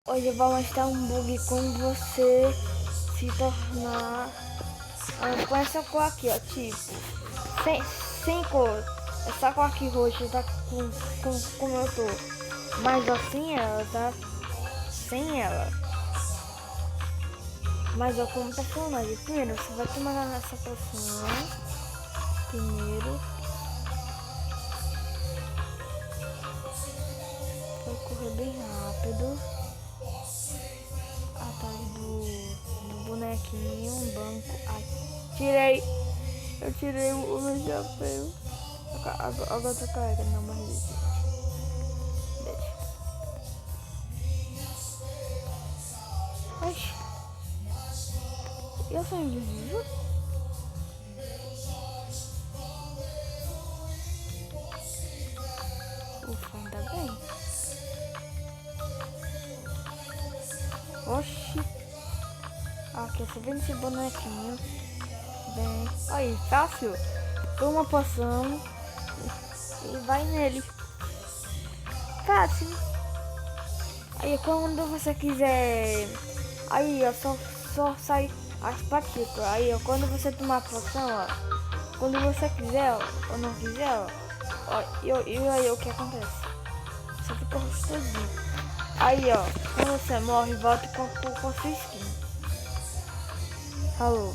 Hoje eu vou mostrar um bug como você se tornar com essa cor aqui, ó, tipo, sem cor, essa cor aqui roxa tá como eu tô, mas assim ela tá sem ela. Mas ó, como tá filmando, primeiro você vai tomar essa poção, primeiro, vai correr bem rápido, atrás do bonequinho, um banco, eu tirei o meu chapéu, agora tô carregando, não, mas deixa. Oxi, eu sou invisível? Ufa, ainda bem. Oxi. Aqui, você vê esse bonequinho. Bem, aí, fácil. Toma uma poção e vai nele. Fácil. Aí, quando você quiser... Aí, ó, só sai as partículas. Aí, ó, quando você tomar a poção, ó. Quando você quiser, ó, ou não quiser, ó. E aí, o que acontece? Você fica rostosinho. Aí, ó, quando você morre, volta com sua skin. Falou.